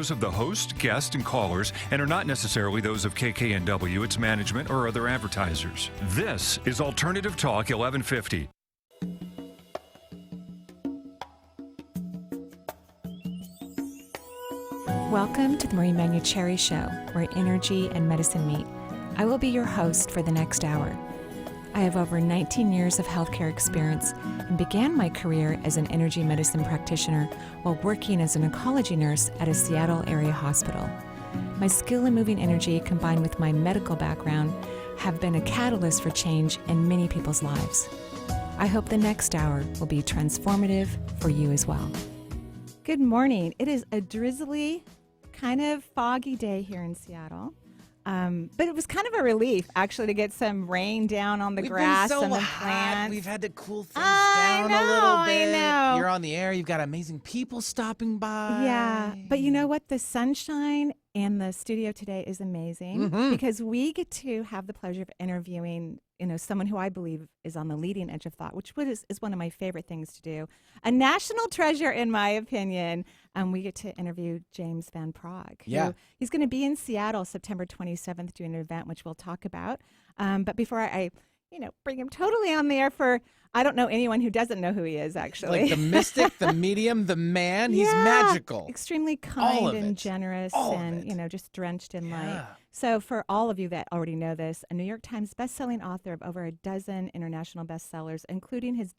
those of the host, guest, and callers and are not necessarily those of KKNW, its management, or other advertisers. This is Alternative Talk 1150. Welcome to the Manuchehri Show, where energy and medicine meet. I will be your host for the next hour. I have over 19 years of healthcare experience and began my career as an energy medicine practitioner while working as an oncology nurse at a Seattle area hospital. My skill in moving energy combined with my medical background have been a catalyst for change in many people's lives. I hope the next hour will be transformative for you as well. Good morning. It is a drizzly, kind of foggy day here in Seattle. But it was kind of a relief, actually, to get some rain down on the grass and the plants. We've had to cool things down a little bit. I know. You're on the air. You've got amazing people stopping by. Yeah, but you know what? The sunshine in the studio today is amazing because we get to have the pleasure of interviewing, someone who I believe is on the leading edge of thought, which is one of my favorite things to do. A national treasure, in my opinion. We get to interview James Van Praagh. Yeah. He's going to be in Seattle September 27th doing an event, which we'll talk about. But before I bring him totally on the air I don't know anyone who doesn't know who he is, actually. Like the mystic, the medium, the man. He's magical. Extremely kind and generous and, just drenched in light. So for all of you that already know this, a New York Times bestselling author of over a dozen international bestsellers, including his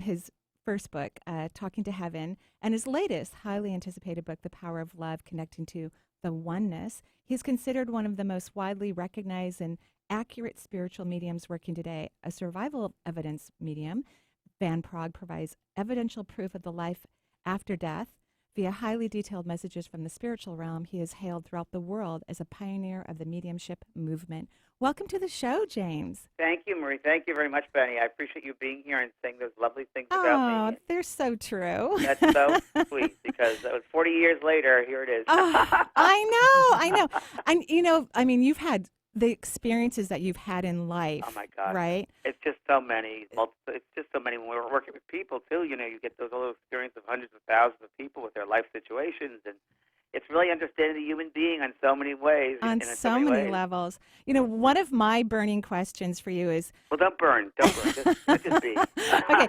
his first book, Talking to Heaven, and his latest highly anticipated book, The Power of Love, Connecting to the Oneness. He's considered one of the most widely recognized and accurate spiritual mediums working today. A survival evidence medium, Van Praagh provides evidential proof of the life after death. Via highly detailed messages from the spiritual realm, he is hailed throughout the world as a pioneer of the mediumship movement. Welcome to the show, James. Thank you, Marie. Thank you very much, Benny. I appreciate you being here and saying those lovely things about me. Oh, they're so true. That's so sweet because 40 years later, here it is. I know. And, you've had the experiences that you've had in life. Oh, my God. Right? It's just so many. It's just so many. When we're working with people, too, you get those little experiences of hundreds of thousands of people with their life situations, and it's really understanding the human being on so many ways. On so many levels. One of my burning questions for you is... Well, don't burn. Just be. Okay.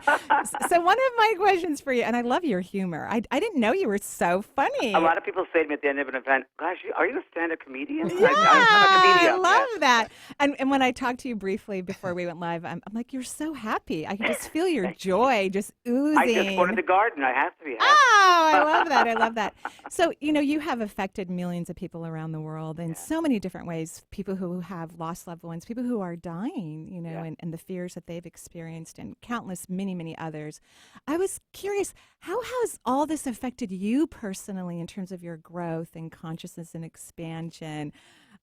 So one of my questions for you, and I love your humor. I didn't know you were so funny. A lot of people say to me at the end of an event, gosh, are you a stand-up comedian? Yeah, I'm a comedian. I love that. And when I talked to you briefly before we went live, I'm like, you're so happy. I can just feel your joy just oozing. I just wanted the garden. I have to be happy. Oh, I love that. So, you have affected millions of people around the world in so many different ways. People who have lost loved ones, people who are dying, and the fears that they've experienced, and countless, many, many others. I was curious, how has all this affected you personally in terms of your growth and consciousness and expansion?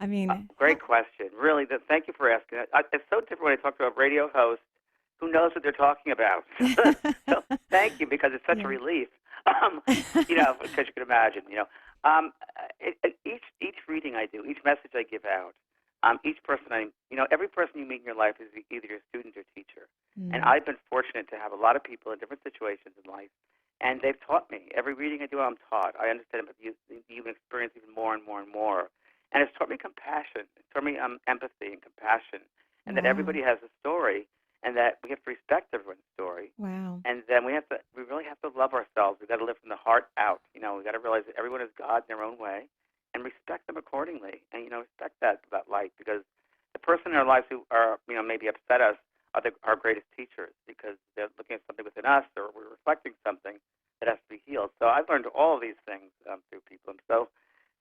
I mean... great question. Really, thank you for asking. It's so different when I talk to a radio host who knows what they're talking about. So thank you, because it's such a relief. Because you can imagine, each reading I do, each message I give out, each person every person you meet in your life is either your student or teacher. And I've been fortunate to have a lot of people in different situations in life, and they've taught me. Every reading I do, I'm taught. I understand the human experience even more and more and more. And it's taught me compassion. It's taught me empathy and compassion, and that everybody has a story, and that we have to respect everyone's story. Wow. And then we really have to love ourselves. We've got to live from the heart out. We've got to realize that everyone is God in their own way, and respect them accordingly. And, respect that light, because the person in our lives who are, maybe upset us are our greatest teachers, because they're looking at something within us, or we're reflecting something that has to be healed. So I've learned all of these things through people. And so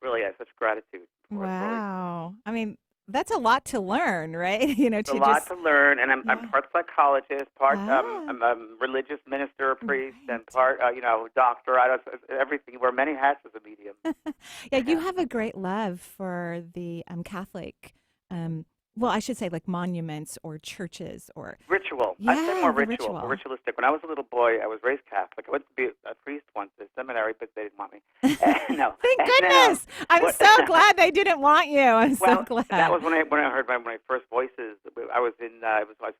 really, I have such gratitude. Wow. I mean, that's a lot to learn, right? It's a lot to learn, and I'm part psychologist, part I'm a religious minister, a priest, and part doctor. Everything. Wear many hats as a medium. You have a great love for the Catholic. Well, I should say like monuments or churches or... Ritual. Yeah, I'd say more ritual. Ritualistic. When I was a little boy, I was raised Catholic. I went to be a priest once at seminary, but they didn't want me. No. Thank goodness. I'm so glad they didn't want you. I'm so glad. That was when I heard my first voices. I was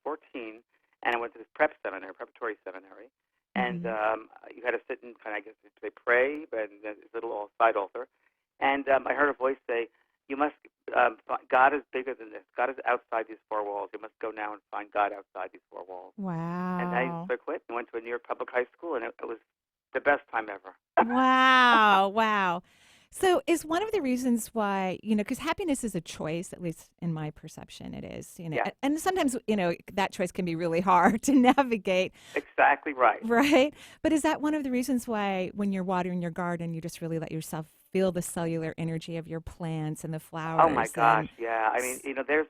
14, and I went to this preparatory seminary. and you had to sit and kind of, I guess, they pray, and there's a little side altar. And I heard a voice say, "You must. God is bigger than this. God is outside these four walls. You must go now and find God outside these four walls." Wow. And I quit and went to a New York public high school, and it was the best time ever. Wow. Wow. So is one of the reasons why, because happiness is a choice, at least in my perception, it is, Yeah. and sometimes, that choice can be really hard to navigate. Exactly right. Right. But is that one of the reasons why when you're watering your garden, you just really let yourself feel the cellular energy of your plants and the flowers? Oh my gosh, yeah. I mean, there is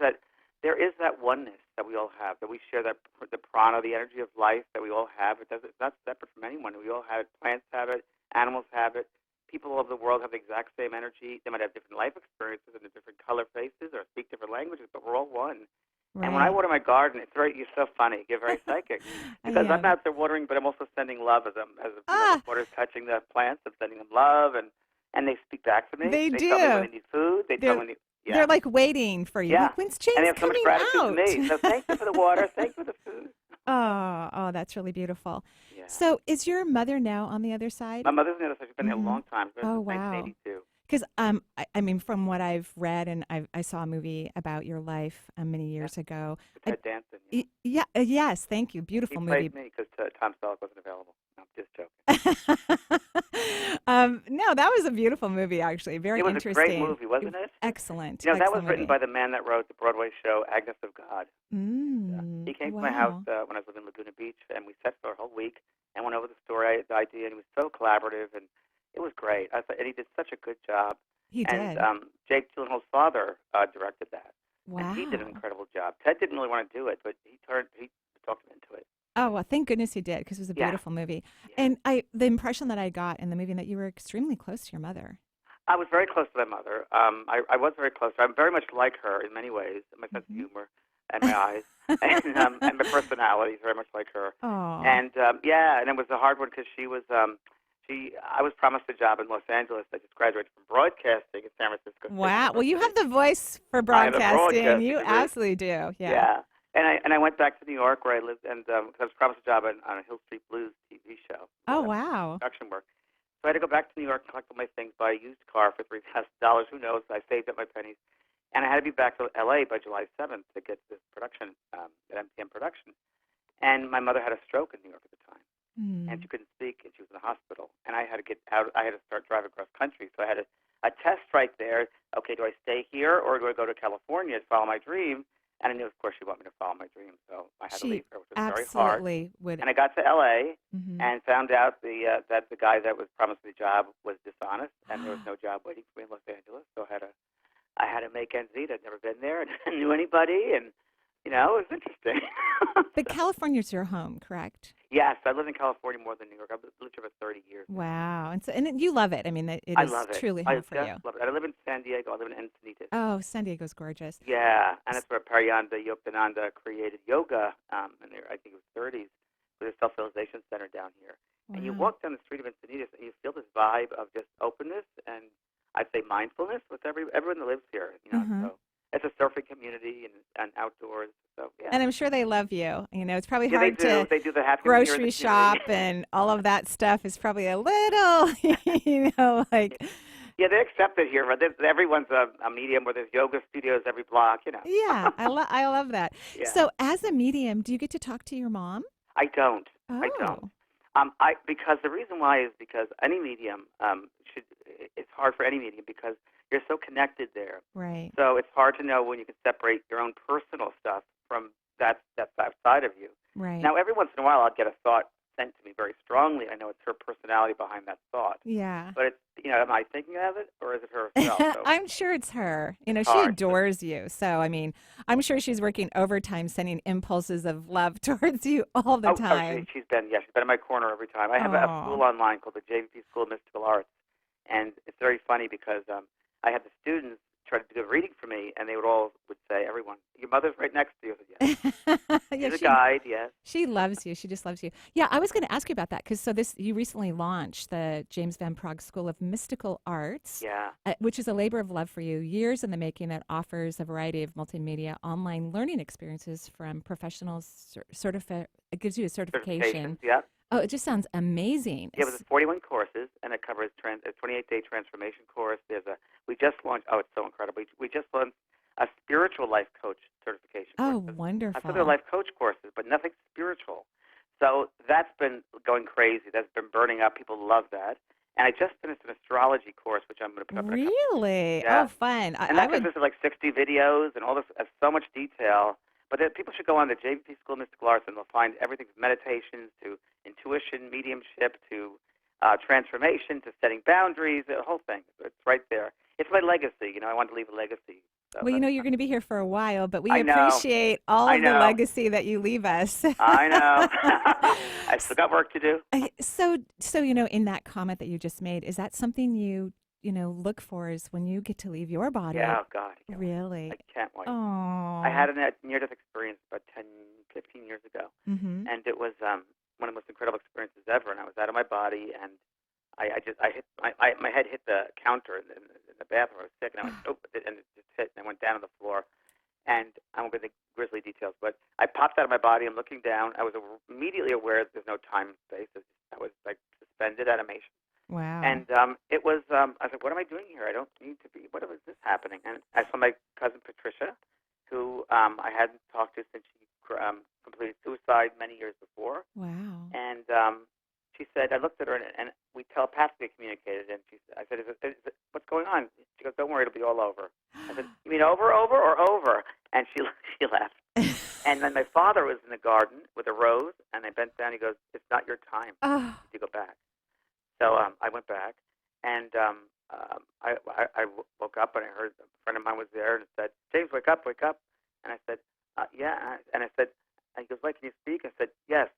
that oneness that we all have, that we share, that the prana, the energy of life that we all have. It's not separate from anyone. We all have it. Plants have it. Animals have it. People all over the world have the exact same energy. They might have different life experiences and different color faces or speak different languages, but we're all one. Right. And when I water my garden, you're so funny. You get very psychic because I'm out there watering, but I'm also sending love as the water's touching the plants. I'm sending them love, and they speak back to me. They do. Tell me when they need food. They tell me. Yeah. They're like waiting for you. Yeah. Like, when's James and they have so much coming gratitude out? to me. So thank you for the water. Thank you for the food. Oh, that's really beautiful. Yeah. So is your mother now on the other side? My mother's on the other side. She's been there a long time. She's been Oh, since wow. 1982. Because I mean, from what I've read, and I saw a movie about your life many years ago. Ted Danson. Yes, thank you. Beautiful movie. He played me because Tom Selleck wasn't available. No, I'm just joking. No, that was a beautiful movie, actually. Very interesting. It was a great movie, wasn't it? Excellent. That was excellent written movie. by the man that wrote the Broadway show Agnes of God. He came to my house when I was living in Laguna Beach, and we sat for a whole week and went over the story, the idea, and he was so collaborative, and it was great. I thought, and he did such a good job. He and, did. Jake Gyllenhaal's father directed that. Wow. And he did an incredible job. Ted didn't really want to do it, but he talked him into it. Oh, well, thank goodness he did, because it was a beautiful movie. Yeah. And the impression that I got in the movie that you were extremely close to your mother. I was very close to my mother. I was very close. I'm very much like her in many ways. My sense of humor and my eyes and my personality is very much like her. Oh. And and it was a hard one because she was I was promised a job in Los Angeles. I just graduated from broadcasting in San Francisco. Wow. Well, you have the voice for broadcasting. You absolutely do. Yeah. And I went back to New York where I lived, and I was promised a job on a Hill Street Blues TV show. Oh, wow. Production work. So I had to go back to New York, collect all my things, buy a used car for $3,000. Who knows? I saved up my pennies. And I had to be back to L.A. by July 7th to get this production, at MTM Production. And my mother had a stroke in New York at the time. And she couldn't speak, and she was in the hospital. And I had to get out. I had to start driving across country. So I had a test right there. Okay, do I stay here or do I go to California to follow my dream? And I knew, of course, she wanted me to follow my dream. So I had to leave her, which was very hard. Would. And I got to L.A. And found out that the guy that was promised me the job was dishonest, and there was no job waiting for me in Los Angeles. So I had to make ends meet. I'd never been there, and I didn't knew anybody, and it was interesting. But California's your home, correct? Yes, I lived in California more than New York. I've lived here for 30 years. Wow. And you love it. I mean, it I is love it. truly home for you. I love it. I live in San Diego. I live in Encinitas. Oh, San Diego's gorgeous. Yeah, and it's where Parayanda Yogananda created yoga in I think it was 30s, with a self-realization center down here. Wow. And you walk down the street of Encinitas, and you feel this vibe of just openness and I'd say mindfulness with everyone that lives here. So it's a surfing community and outdoors. So yeah. And I'm sure they love you. It's probably hard to they do the happy grocery shop and all of that stuff is probably a little, like. Yeah, they accept it here. Everyone's a medium where there's yoga studios every block. Yeah, I love that. Yeah. So as a medium, do you get to talk to your mom? I don't. Oh. I don't. Because the reason why is because any medium it's hard for any medium because you're so connected there. Right. So it's hard to know when you can separate your own personal stuff from that outside of you. Right. Now, every once in a while, I'll get a thought sent to me very strongly. I know it's her personality behind that thought. Yeah. But it's am I thinking of it or is it her herself? So I'm sure it's her. She hard. adores you. So, I mean, I'm sure she's working overtime sending impulses of love towards you all the time. She's been in my corner every time. I have a school online called the JVP School of Mystical Arts. And it's very funny because I had the students try to do a reading for me, and they would say, everyone, your mother's right next to you. I said, yes. She's a guide, yes. She loves you. She just loves you. Yeah, I was going to ask you about that because you recently launched the James Van Praagh School of Mystical Arts, which is a labor of love for you, years in the making, that offers a variety of multimedia online learning experiences from professionals. It gives you a certification. Yeah. Oh, it just sounds amazing. Yeah, it was 41 courses, and it covers a 28-day transformation course. We just launched. Oh, it's so incredible. We just launched a spiritual life coach certification Oh, course. wonderful. So they're life coach courses, but nothing spiritual. So that's been going crazy. That's been burning up. People love that. And I just finished an astrology course, which I'm going to put up in a couple. Really? Yeah. Oh, fun. And that consists of like 60 videos and all this, so much detail. But people should go on the JVP School of Mystical Arts, and they'll find everything from meditations to intuition, mediumship, to transformation, to setting boundaries, the whole thing. It's right there. It's my legacy. I want to leave a legacy. So Well, you're going to be here for a while, but we I know. appreciate all of the legacy that you leave us. I know. I still got work to do. So, in that comment that you just made, is that something you look for is when you get to leave your body? Yeah, oh God. Really? I can't wait. Oh. I had a near-death experience about 10, 15 years ago, Mm-hmm. and it was one of the most incredible experiences ever. And I was out of my body, and my head hit the counter in the bathroom. I was sick, and I went, and it just hit, and I went down on the floor. And I won't go into grisly details, but I popped out of my body. I'm looking down. I was immediately aware that there's no time and space. I was like suspended animation. Wow. And it was, I was like, what am I doing here? I don't need to be. What is this happening? And I saw my cousin Patricia, who I hadn't talked to since she completed suicide many years before. Wow. And she said, I looked at her, and we telepathically communicated. And I said, what's going on? She goes, don't worry, it'll be all over. I said, you mean over, or over? And she laughed. And then my father was in the garden with a rose, and I bent down. He goes, it's not your time to go back. So I went back, and I woke up, and I heard a friend of mine was there and said, James, wake up. And I said, yeah. And I said, and he goes, wait, can you speak? I said, yes.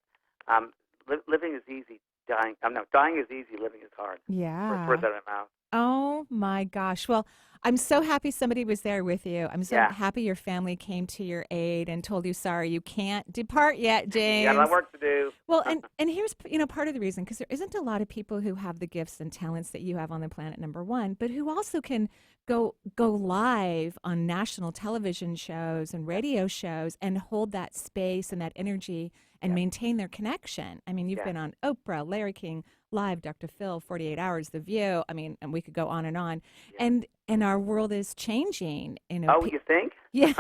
Living is easy. Dying is easy. Living is hard. Yeah. Words out of my mouth. Oh my gosh. Well, I'm so happy somebody was there with you. I'm so happy your family came to your aid and told you, sorry, you can't depart yet, James. You got a lot of work to do. Well, and here's part of the reason, because there isn't a lot of people who have the gifts and talents that you have on the planet, number one, but who also can go live on national television shows and radio shows and hold that space and that energy and maintain their connection. I mean, you've been on Oprah, Larry King, Live, Dr. Phil, 48 Hours, The View. I mean, and we could go on and on. Yeah. And our world is changing. Oh, you think? Yeah.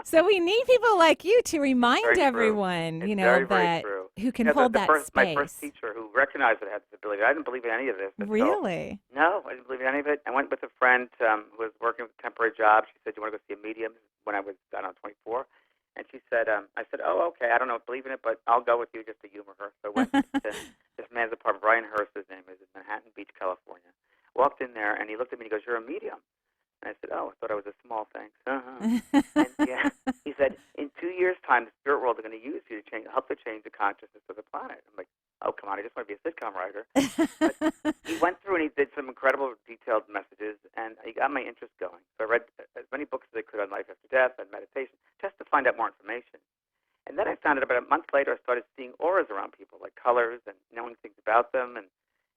So we need people like you to remind everyone, that who can hold that space. My first teacher who recognized that I had this ability, I didn't believe in any of this. Really? No, I didn't believe in any of it. I went with a friend who was working with a temporary job. She said, do you want to go see a medium? When I was, 24. And she said, I said, oh, okay, I don't know, believe in it, but I'll go with you just to humor her. So I went to this man's apartment, Brian Hurst, his name is, in Manhattan Beach, California. Walked in there, and he looked at me and he goes, you're a medium. And I said, oh, I thought I was a small thing. And he said, in 2 years' time, the spirit world are going to use you to help to change the consciousness of the planet. I'm like, oh, come on, I just want to be a sitcom writer. But he went through and he did some incredible detailed messages, and he got my interest going. So I read as many books as I could on life after death and meditation, just to find out more information. And then I found out about a month later, I started seeing auras around people, like colors, and knowing things about them. And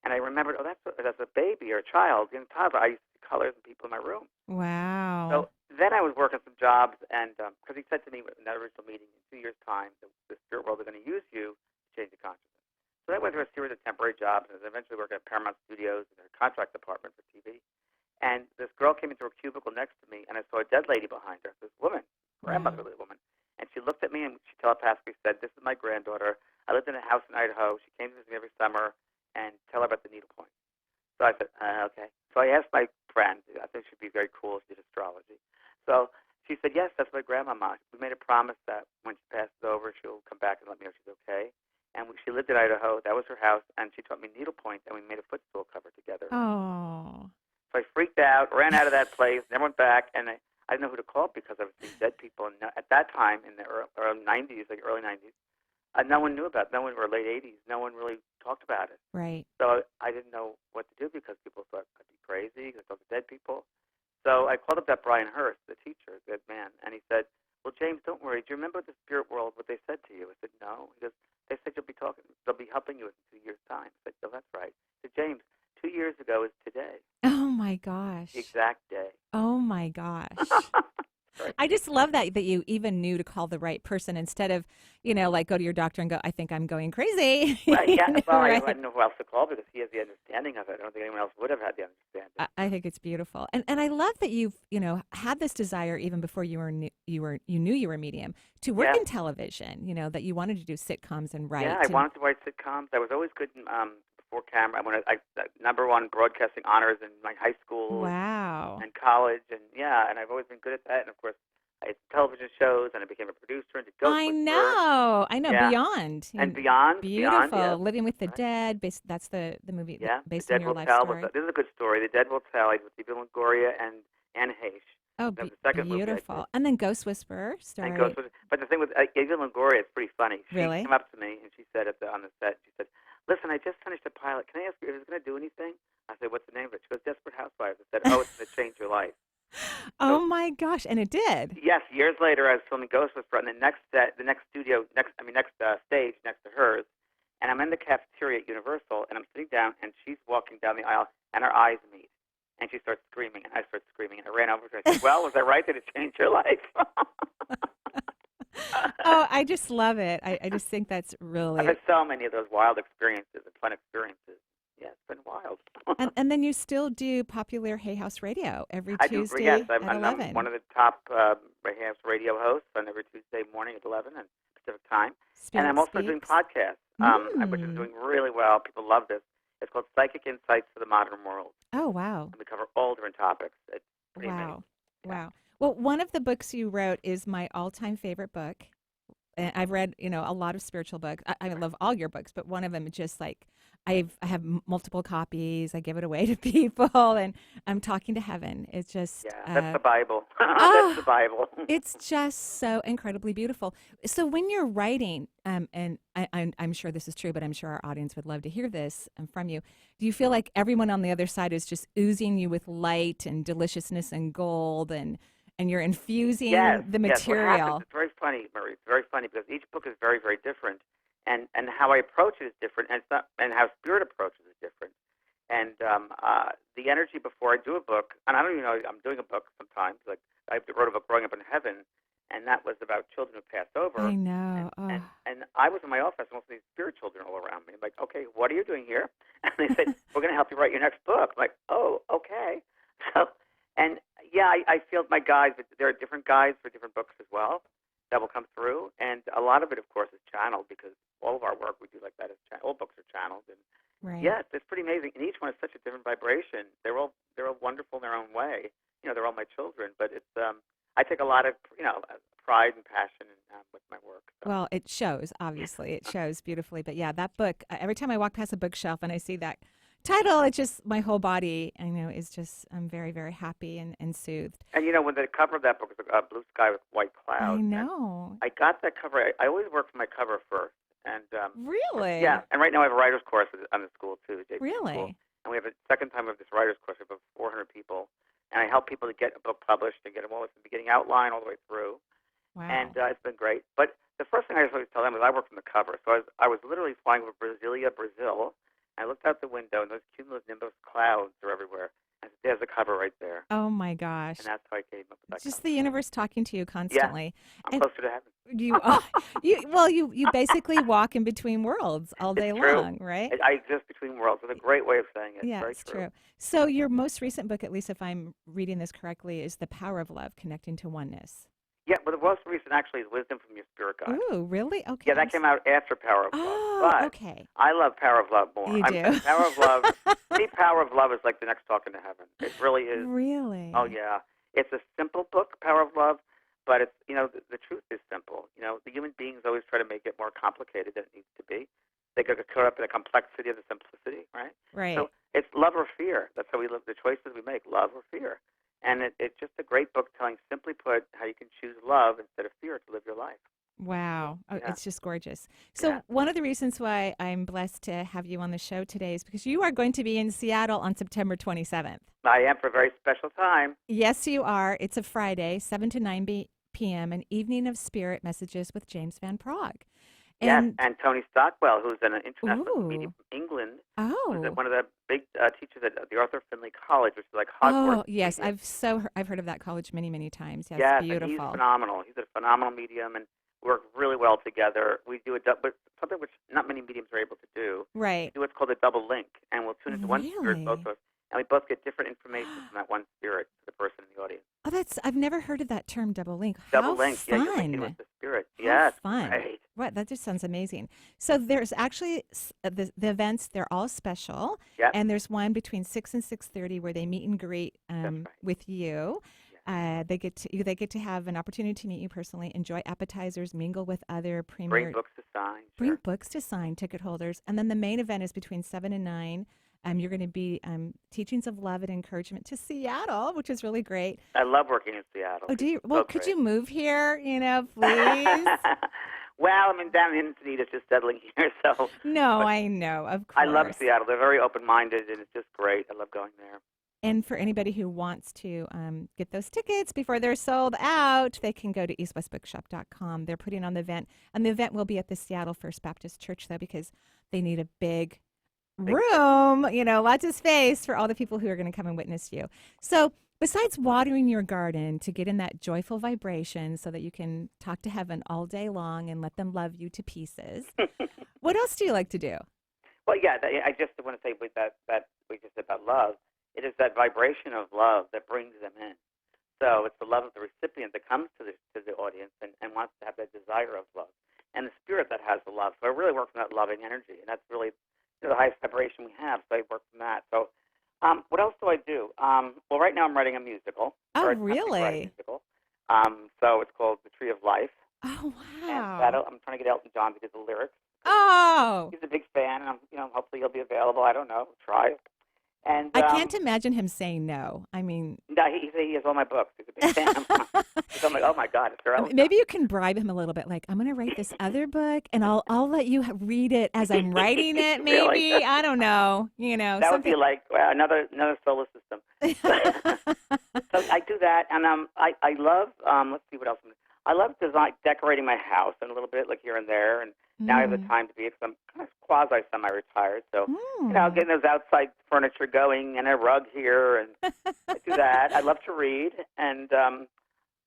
I remembered, oh, that's a baby or a child, toddler. I used to see colors and people in my room. Wow. So then I was working some jobs, and because he said to me in that original meeting, in 2 years' time, the spirit world are going to use you to change the consciousness. So I went through a series of temporary jobs, and I was eventually working at Paramount Studios in their contract department for TV. And this girl came into a cubicle next to me, and I saw a dead lady behind her, this woman, grandmotherly woman. And she looked at me, and she telepathically said, this is my granddaughter. I lived in a house in Idaho. She came to visit me every summer, and tell her about the needle point. So I said, okay. So I asked my friend, I think she'd be very cool, she did astrology. So she said, yes, that's my grandmama. We made a promise that when she passes over, she'll come back and let me know she's okay. And she lived in Idaho. That was her house. And she taught me needlepoint, and we made a footstool cover together. Oh. So I freaked out, ran out of that place, never went back, and I didn't know who to call because I was seeing dead people. And at that time, in the early 90s, no one knew about it. No one, or late 80s, no one really talked about it. Right. So I didn't know what to do because people thought I'd be crazy because I thought the dead people. So I called up that Brian Hurst, the teacher, the good man, and he said, well, James, don't worry. Do you remember the spirit world, what they said to you? I said, no. He goes, they said they'll be helping you in 2 years' time. I said, oh, that's right. I said, James, 2 years ago is today. Oh, my gosh. The exact day. Oh, my gosh. Right. I just love that you even knew to call the right person instead of, like go to your doctor and go, I think I'm going crazy. Well, yeah, well, Right? I didn't know who else to call because he has the understanding of it. I don't think anyone else would have had the understanding. I think it's beautiful, and I love that you've had this desire even before you knew you were a medium to work in television. That you wanted to do sitcoms and write. Yeah, I wanted to write sitcoms. I was always good in, before camera. I #1 broadcasting honors in my high school and college, and I've always been good at that. And of course, I had television shows, and I became a producer and did Ghost Whisperer. I know. Yeah. Beyond And Beyond. beautiful. Beyond, yeah. Living with the Dead. That's the movie based The on Dead your Will life Tell. story. This is a good story. The Dead Will Tell. I did with Eva Longoria and Anne Heche. Oh, That was the second movie I beautiful. did. And then Ghost Whisperer starring. And Ghost Whisperer. But the thing with Eva Longoria, it's pretty funny. She Really? came up to me and she said on the set, she said, "Listen, I just finished a pilot. Can I ask you if it's going to do anything?" I said, "What's the name of it?" She goes, "Desperate Housewives." I said, "Oh, it's going to change your life." Oh my gosh! And it did. Yes, years later, I was filming Ghost Whisperer on the next stage next to hers, and I'm in the cafeteria at Universal, and I'm sitting down, and she's walking down the aisle, and our eyes meet, and she starts screaming, and I start screaming, and I ran over to her. I said, "Well, was I right? Did it change your life?" Oh, I just love it. I just think that's really. I've had so many of those wild experiences and fun experiences. Yeah, it's been wild. and then you still do popular Hay House Radio every Tuesday yes, at I'm 11. one of the top Hay House radio hosts on every Tuesday morning at 11 and Pacific Time. Spirit And I'm also doing Speaks. podcasts, which is doing really well. People love this. It's called Psychic Insights for the Modern World. Oh, wow. And we cover all different topics. It's pretty Wow. amazing. Yeah. Wow. Well, one of the books you wrote is my all-time favorite book. And I've read, a lot of spiritual books. I love all your books, but one of them is just like I have multiple copies. I give it away to people, and I'm talking to heaven. It's just that's the Bible. That's the Bible. It's just so incredibly beautiful. So when you're writing, and I'm sure this is true, but I'm sure our audience would love to hear this from you. Do you feel like everyone on the other side is just oozing you with light and deliciousness and gold and you're infusing the material? Yes, what happens, it's very funny, Marie. It's very funny because each book is very, very different, and how I approach it is different, and how Spirit approaches it is different. And the energy before I do a book, and I don't even know I'm doing a book sometimes. Like I wrote a book, Growing Up in Heaven, and that was about children who passed over. I know. And I was in my office, and most of these spirit children all around me. I'm like, "Okay, what are you doing here?" And they said, "We're going to help you write your next book." I'm like, "Oh, okay." So. And I feel my guides, but there are different guides for different books as well that will come through. And a lot of it, of course, is channeled because all of our work we do like that. All books are channeled. And right. it's pretty amazing. And each one is such a different vibration. They're all wonderful in their own way. They're all my children. But it's I take a lot of pride and passion with my work. So. Well, it shows. Obviously, it shows beautifully. But yeah, that book. Every time I walk past a bookshelf and I see that title, it's just my whole body, is just, I'm very, very happy and soothed. And when the cover of that book is a blue sky with white clouds. I know. I got that cover. I always work for my cover first. And really? Yeah. And right now I have a writer's course on the school, too. The JP really? School. And we have a second time of this writer's course. We have 400 people. And I help people to get a book published and get them all from the beginning outline all the way through. Wow. And it's been great. But the first thing I always tell them is I work from the cover. So I was literally flying over Brasilia, Brazil. I looked out the window, and those cumulonimbus clouds are everywhere. And there's a cover right there. Oh, my gosh. And that's how I came up with that just cover. the universe talking to you constantly. Yeah, I'm closer to heaven. You basically walk in between worlds all day long, right? I exist between worlds. It's a great way of saying it. Yeah, Very it's true. So your most recent book, at least if I'm reading this correctly, is The Power of Love, Connecting to Oneness. Yeah, but the most recent actually is Wisdom from Your Spirit Guide. Ooh, really? Okay. Yeah, that came out after Power of Love. Oh, but okay. I love Power of Love more. You do? Power of Love. See, Power of Love is like the next talking to heaven. It really is. Really? Oh, yeah. It's a simple book, Power of Love, but it's, the truth is simple. The human beings always try to make it more complicated than it needs to be. They get caught up in the complexity of the simplicity, right? Right. So it's love or fear. That's how we live. The choices we make, love or fear. And it's just a great book telling, simply put, how you can choose love instead of fear to live your life. Wow. Oh, Yeah. It's just gorgeous. So one of the reasons why I'm blessed to have you on the show today is because you are going to be in Seattle on September 27th. I am for a very special time. Yes, you are. It's a Friday, 7 to 9 p.m., an evening of spirit messages with James Van Praagh. And and Tony Stockwell, who's an international medium from England, who's oh, one of the big teachers at the Arthur Findlay College, which is like oh Hogwarts. yes, medium. I've heard of that college many, many times. Yes, Yes, and beautiful. he's phenomenal. He's a phenomenal medium, and we work really well together. We do something which not many mediums are able to do. Right. We do what's called a double link, and we'll tune into one spirit, both of us, and we both get different information from that one spirit to the person in the audience. Oh, I've never heard of that term, double link. Double How link, fun. yeah, you're linking with the spirit. How Yes, fun. right. What? That just sounds amazing. So there's actually the events, they're all special. Yep. And there's one between 6 and 6:30 where they meet and greet right. with you. They get to have an opportunity to meet you personally, enjoy appetizers, mingle with other premier. Bring books to sign. Bring Sure. books to sign, ticket holders. And then the main event is between 7 and 9. You're going to be teachings of love and encouragement to Seattle, which is really great. I love working in Seattle. Oh, do you? It's Well, so could great. you move here, please? Well, I mean, down in Encinitas just settling here, so. No, but I know, of course. I love Seattle. They're very open-minded, and it's just great. I love going there. And for anybody who wants to get those tickets before they're sold out, they can go to eastwestbookshop.com. They're putting on the event, and the event will be at the Seattle First Baptist Church, though, because they need a big room, lots of space for all the people who are going to come and witness you. So besides watering your garden to get in that joyful vibration so that you can talk to heaven all day long and let them love you to pieces, what else do you like to do? Well, yeah, I just want to say with that we just said about love, it is that vibration of love that brings them in. So it's the love of the recipient that comes to the audience and wants to have that desire of love, and the spirit that has the love. So I really work from that loving energy, and that's really the highest vibration we have. So I work from that. So what else do I do? Well, right now I'm writing a musical. Oh, or attempting to write a really? musical. So it's called The Tree of Life. Oh, And wow. I'm trying to get Elton John to do the lyrics. Oh, He's a big fan, and hopefully he'll be available. I don't know. Try. And I can't imagine him saying no. I mean, no, he has all my books. He's a big fan. So I'm like, oh my God, it's Elton. maybe you can bribe him a little bit. Like, I'm going to write this other book, and I'll let you read it as I'm writing it. Maybe Really? I don't know. That would be like another solar system. So I do that, and I love let's see what else. I love decorating my house and a little bit like here and there, and now I have the time to be because I'm kind of quasi semi-retired. So getting those outside furniture going and a rug here, and I do that. I love to read, and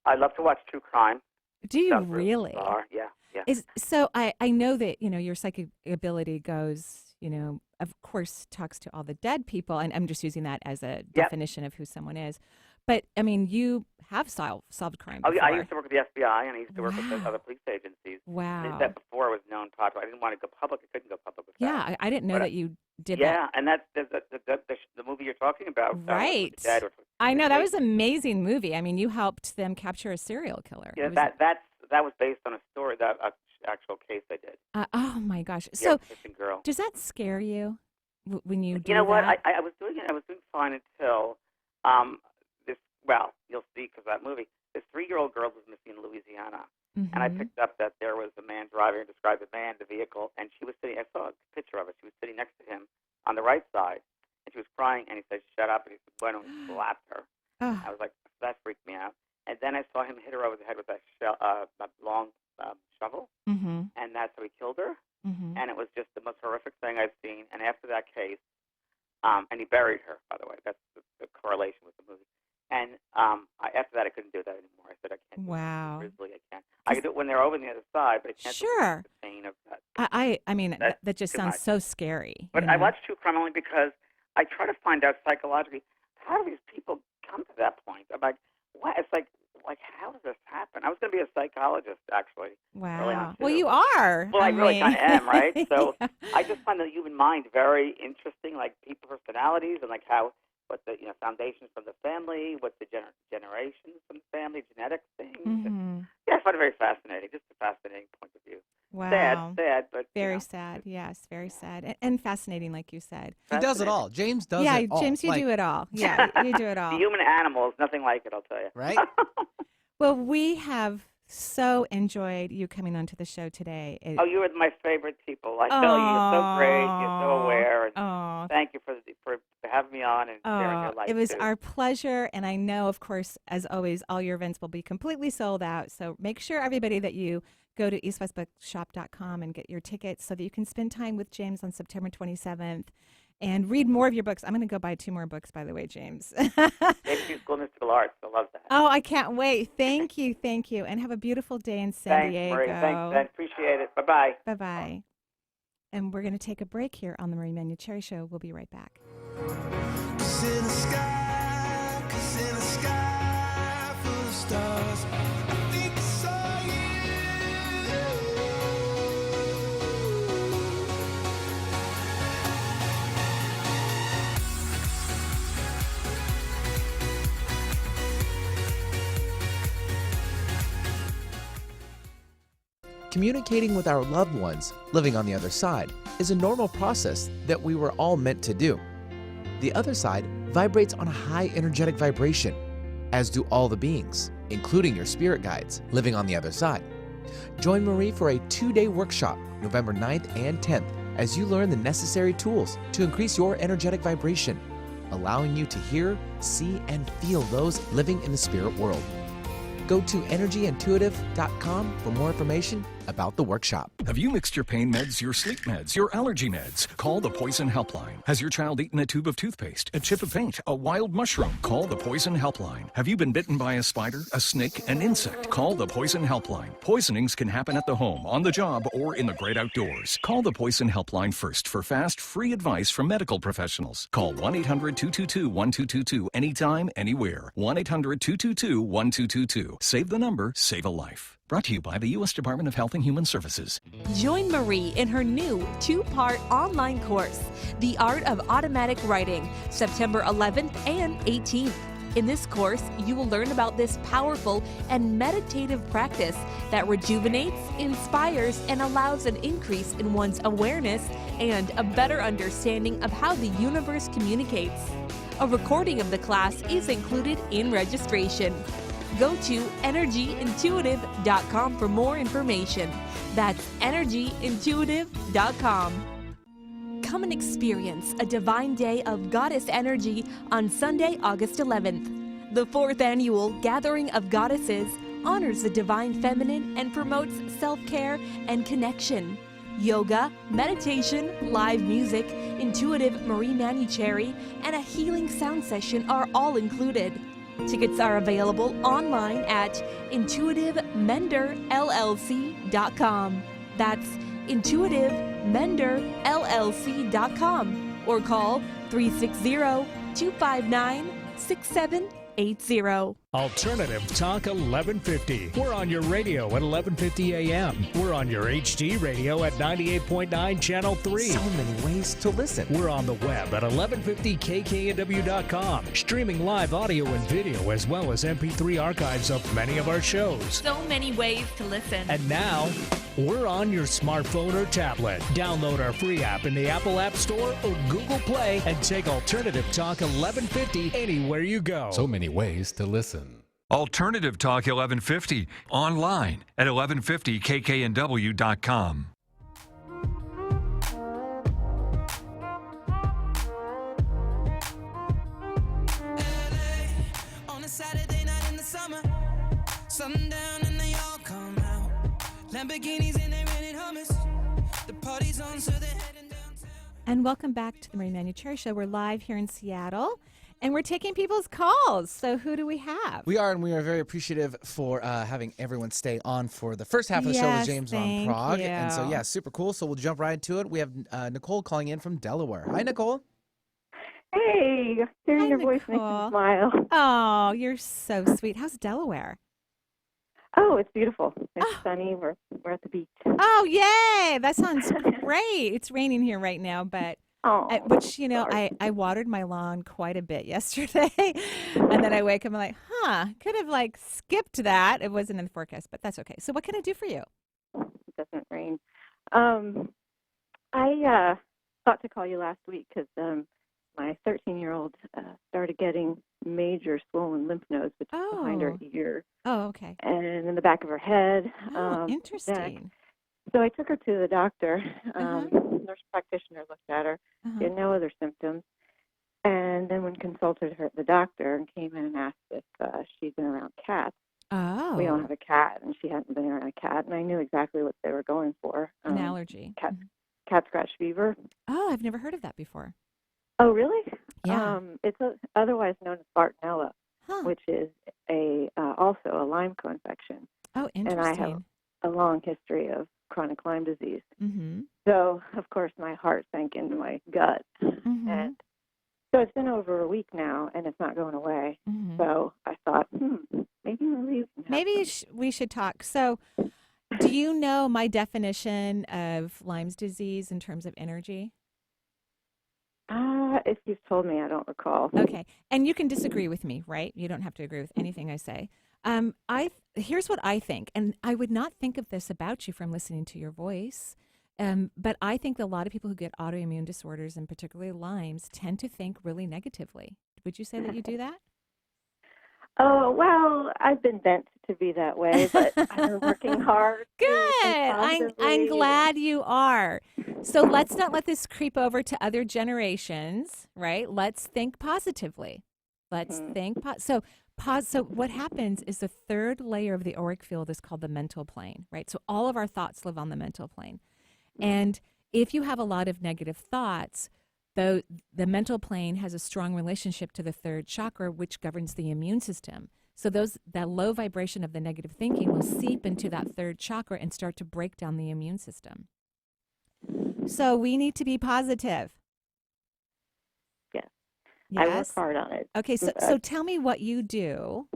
I love to watch true crime. Do you Sounds really? bizarre. Yeah. So I know that your psychic ability goes, of course, talks to all the dead people, and I'm just using that as a definition of who someone is. But I mean, you have solved crime. Oh, yeah, I before. used to work with the FBI, and I used to work with the other police agencies. Wow. I did that before it was known popular. I didn't want to go public. I couldn't go public with that. Yeah, I didn't know that you did that. Yeah, and that's the movie you're talking about. Right. I know, that was an amazing movie. I mean, you helped them capture a serial killer. Yeah, that was based on a story, that actual case I did. Oh my gosh! Yeah, So, missing girl. does that scare you when you do You know what? that? I was doing it. I was doing fine until this. Well, you'll see because that movie. This 3-year-old girl was missing in Louisiana, and I picked up that there was a man driving. Described the man, the vehicle, and she was sitting. I saw a picture of it. She was sitting next to him on the right side, and she was crying. And he said, "Shut up!" And he said, "Bueno," and slapped her. I was like, that freaked me out. And then I saw him hit her over the head with that long shovel, and that's how he killed her. And it was just the most horrific thing I've seen. And after that case, and he buried her, by the way. That's the correlation with the movie. And after that, I couldn't do that anymore. I said, I can't. Wow. Grizzly, I can't. I can do it when they're over on the other side, but I can't do the pain of that. I mean, that just sounds so scary. But I watch true crime only because I try to find out psychologically, how do these people come to that point? I'm like, what? It's like how does this happen? I was going to be a psychologist, actually. Wow. Well, you are. Well, I really kind of am, right? So yeah. I just find the human mind very interesting, like people personalities and like what the foundations from the family, what the generations from the family, genetic things. Yeah, I find it very fascinating. Just a fascinating point of view. Wow. Sad, but very sad. Yes, very sad and fascinating, like you said. He does it all. James does it all. Yeah, James, you do it all. Yeah, you do it all. The human animal is nothing like it, I'll tell you. Right? Well, we have so enjoyed you coming onto the show today. Oh, you are my favorite people. I tell you, you're so great. You're so aware. And thank you for having me on and sharing your life, it was too. our pleasure, and I know, of course, as always, all your events will be completely sold out. So make sure, everybody, that you go to eastwestbookshop.com and get your tickets so that you can spend time with James on September 27th and read more of your books. I'm going to go buy 2 more books, by the way, James. Safety School of Mystical Arts. I love that. Oh, I can't wait. Thank you. And have a beautiful day in San Diego. Thanks, Marie. Thanks, Ben. Appreciate it. Bye-bye. Bye-bye. And we're going to take a break here on the Marie Manuchehri Show. We'll be right back. 'Cause in the sky full of stars, I think I saw you. Communicating with our loved ones living on the other side is a normal process that we were all meant to do. The other side vibrates on a high energetic vibration, as do all the beings, including your spirit guides living on the other side. Join Marie for a 2-day workshop, November 9th and 10th, as you learn the necessary tools to increase your energetic vibration, allowing you to hear, see, and feel those living in the spirit world. Go to energyintuitive.com for more information about the workshop. Have you mixed your pain meds, your sleep meds, your allergy meds? Call the Poison Helpline. Has your child eaten a tube of toothpaste, a chip of paint, a wild mushroom? Call the Poison Helpline. Have you been bitten by a spider, a snake, an insect? Call the Poison Helpline. Poisonings can happen at the home, on the job, or in the great outdoors. Call the Poison Helpline first for fast, free advice from medical professionals. Call 1-800-222-1222 anytime, anywhere. 1-800-222-1222. Save the number, save a life. Brought to you by the U.S. Department of Health and Human Services. Join Marie in her new 2-part online course, The Art of Automatic Writing, September 11th and 18th. In this course, you will learn about this powerful and meditative practice that rejuvenates, inspires, and allows an increase in one's awareness and a better understanding of how the universe communicates. A recording of the class is included in registration. Go to energyintuitive.com for more information. That's energyintuitive.com. Come and experience a divine day of goddess energy on Sunday, August 11th. The 4th annual Gathering of Goddesses honors the divine feminine and promotes self-care and connection. Yoga, meditation, live music, intuitive Marie Manuchehri, and a healing sound session are all included. Tickets are available online at intuitivemenderllc.com. That's intuitivemenderllc.com or call 360-259-6780. Alternative Talk 1150. We're on your radio at 1150 a.m. We're on your HD radio at 98.9 Channel 3. So many ways to listen. We're on the web at 1150kknw.com, streaming live audio and video as well as MP3 archives of many of our shows. So many ways to listen. And now, we're on your smartphone or tablet. Download our free app in the Apple App Store or Google Play and take Alternative Talk 1150 anywhere you go. So many ways to listen. Alternative Talk 1150 online at 1150kknw.com. On a Saturday night in the summer, sundown and they all come out. Lamborghinis and they rented hummus. The party's on, so they're heading downtown. And welcome back to the Marie Manuchehri Show. We're live here in Seattle, and we're taking people's calls. So who do we have? We are, and we are very appreciative for having everyone stay on for the first half of the show with James on Prague. you. And so, yeah, super cool. So we'll jump right into it. We have Nicole calling in from Delaware. Hi, Nicole. Hey, hearing Hi, your voice makes Nicole. me smile. Oh, you're so sweet. How's Delaware? Oh, it's beautiful. It's sunny. We're at the beach. Oh, yay! That sounds great. It's raining here right now, but which, you know, I watered my lawn quite a bit yesterday, and then I wake up and I'm like, could have like skipped that. It wasn't in the forecast, but that's okay. So what can I do for you? It doesn't rain. I thought to call you last week because my 13-year-old started getting major swollen lymph nodes, which is behind her ear. Oh, okay. And in the the back of her head. Interesting. So I took her to the doctor. Nurse practitioner looked at her. She had no other symptoms. And then when consulted her, the doctor, and came in and asked if she'd been around cats. Oh. We don't have a cat, and she hadn't been around a cat. And I knew exactly what they were going for. An allergy. Cat scratch fever. Oh, I've never heard of that before. Oh, really? Yeah. It's otherwise known as Bartonella, which is also a Lyme co-infection. Oh, interesting. And I have a long history of chronic Lyme disease. Mm-hmm. So, of course, my heart sank into my gut. Mm-hmm. And so it's been over a week now, and it's not going away. Mm-hmm. So I thought, maybe we should talk. So do you know my definition of Lyme's disease in terms of energy? If you've told me, I don't recall. Okay. And you can disagree with me, right? You don't have to agree with anything I say. Here's what I think, and I would not think of this about you from listening to your voice, but I think that a lot of people who get autoimmune disorders, and particularly Lyme's, tend to think really negatively. Would you say that you do that? Oh, well, I've been bent to be that way, but I've been working hard. Good. I'm glad you are. So let's not let this creep over to other generations, right? Let's think positively. Let's think So what happens is the third layer of the auric field is called the mental plane, right? So all of our thoughts live on the mental plane. And if you have a lot of negative thoughts, the mental plane has a strong relationship to the third chakra, which governs the immune system. So that low vibration of the negative thinking will seep into that third chakra and start to break down the immune system. So we need to be positive. Yes. Yes? I work hard on it. Okay, so tell me what you do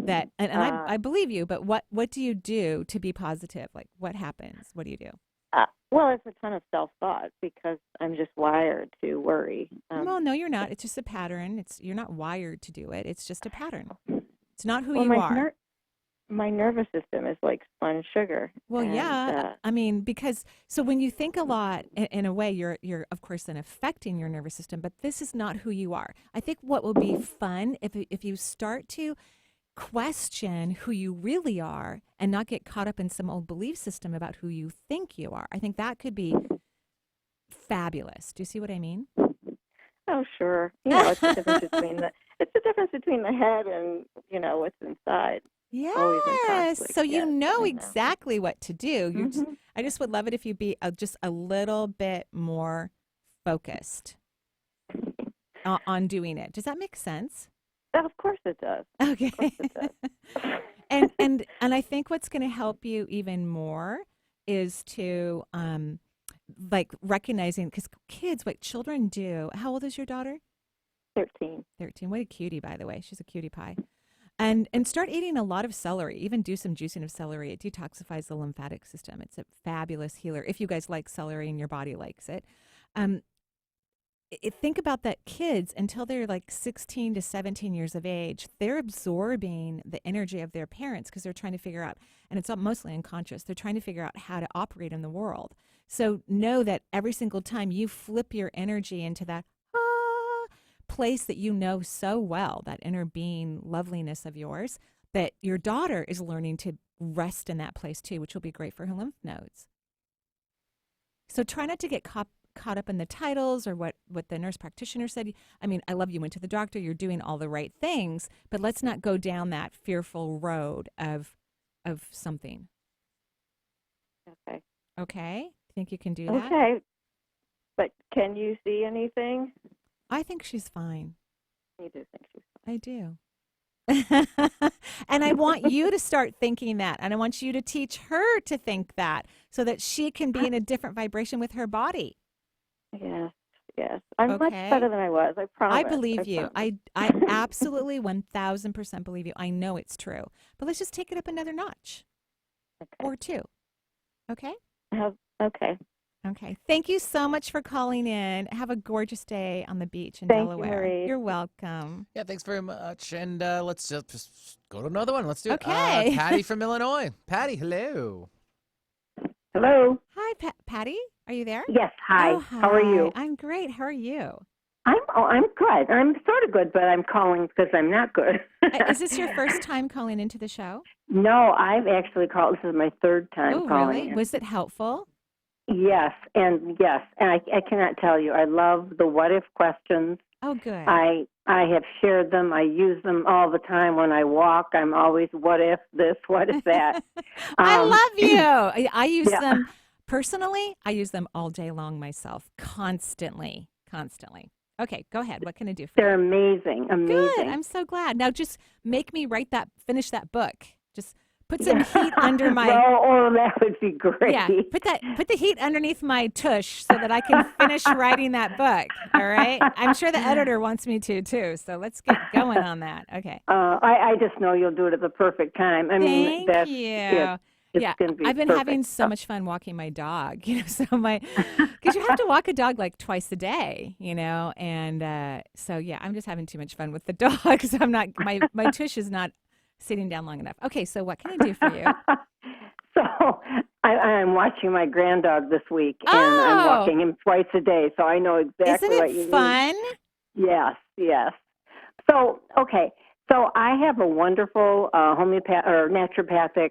that, and I believe you, but what do you do to be positive? Like, what happens? What do you do? Well, it's a ton of self-thought because I'm just wired to worry. Well, no, you're not. It's just a pattern. You're not wired to do it. It's just a pattern. It's not who you are. My nervous system is like sponge sugar. Well, yeah. I mean, so when you think a lot, in a way, you're of course then affecting your nervous system, but this is not who you are. I think what will be fun if you start to question who you really are and not get caught up in some old belief system about who you think you are. I think that could be fabulous. Do you see what I mean? Oh, sure. It's the difference between the head and what's inside. Yes. So you know exactly what to do. I just would love it if you be just a little bit more focused on doing it. Does that make sense? Of course it does. Okay. Of course it does. and I think what's going to help you even more is to recognizing, because kids, what children do. How old is your daughter? 13. 13. What a cutie, by the way. She's a cutie pie. And start eating a lot of celery. Even do some juicing of celery. It detoxifies the lymphatic system. It's a fabulous healer. If you guys like celery and your body likes it. Think about that kids, until they're like 16 to 17 years of age, they're absorbing the energy of their parents because they're trying to figure out, and it's mostly unconscious, they're trying to figure out how to operate in the world. So know that every single time you flip your energy into that place that you know so well, that inner being loveliness of yours, that your daughter is learning to rest in that place too, which will be great for her lymph nodes. So try not to get caught up in the titles or what the nurse practitioner said. I mean, I love you went to the doctor, you're doing all the right things, but let's not go down that fearful road of something. Okay. Okay? Think you can do that? Okay. But can you see anything? I think she's fine. You do think she's fine? I do. And I want you to start thinking that, and I want you to teach her to think that so that she can be in a different vibration with her body. Yes. I'm much better than I was, I promise. I believe you. I absolutely 1,000% believe you. I know it's true. But let's just take it up another notch. Okay. Or two. Okay? Okay. Okay. Thank you so much for calling in. Have a gorgeous day on the beach in Thank Delaware. you, Marie. You're welcome. Yeah, thanks very much. And let's just go to another one. Let's do it. Okay. Patty from Illinois. Patty, hello. Hello. Hi, Patty. Are you there? Yes. Hi. Oh, hi. How are you? I'm great. How are you? I'm good. I'm sort of good, but I'm calling because I'm not good. Is this your first time calling into the show? No, I've actually called. This is my third time Oh, calling. really? Was it helpful? Yes, and I cannot tell you. I love the what if questions. Oh, good. I have shared them. I use them all the time when I walk. I'm always what if this, what if that. I love you. I use Yeah. them personally. I use them all day long myself, constantly. Okay, go ahead. What can I do for They're you? amazing. Good. I'm so glad. Now just make me finish that book. Just put some heat under my that would be great. Yeah, put the heat underneath my tush so that I can finish writing that book. All right? I'm sure the editor wants me to too. So let's get going on that. Okay. I just know you'll do it at the perfect time. I mean, Thank you. It's going to be I've been perfect. having so much fun walking my dog, because you have to walk a dog like twice a day, and so yeah, I'm just having too much fun with the dog because I'm not, my tush is not sitting down long enough. Okay, so what can I do for you? So I'm watching my granddog this week, and I'm walking him twice a day, so I know exactly what you mean. Isn't it fun? Yes. So, okay. So I have a wonderful naturopathic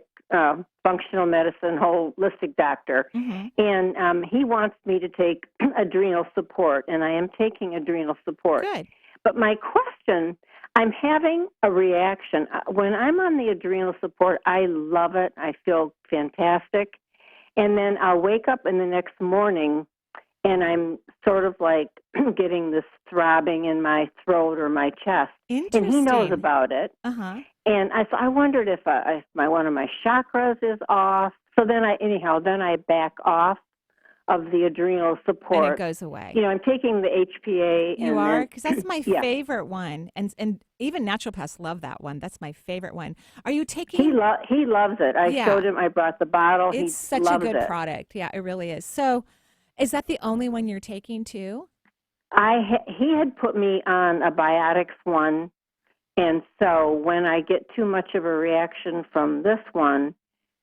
functional medicine holistic doctor, and he wants me to take adrenal support, and I am taking adrenal support. Good. But my question, I'm having a reaction. When I'm on the adrenal support, I love it. I feel fantastic. And then I'll wake up in the next morning, and I'm sort of like getting this throbbing in my throat or my chest. Interesting. And he knows about it. Uh-huh. And I wondered if one of my chakras is off. So then I back off of the adrenal support. And it goes away. I'm taking the HPA. You are? Because that's my yeah. favorite one. And even naturopaths love that one. That's my favorite one. Are you taking... He loves it. I showed him. I brought the bottle. It's such a good product. Yeah, it really is. So is that the only one you're taking too? He had put me on a biotics one. And so when I get too much of a reaction from this one,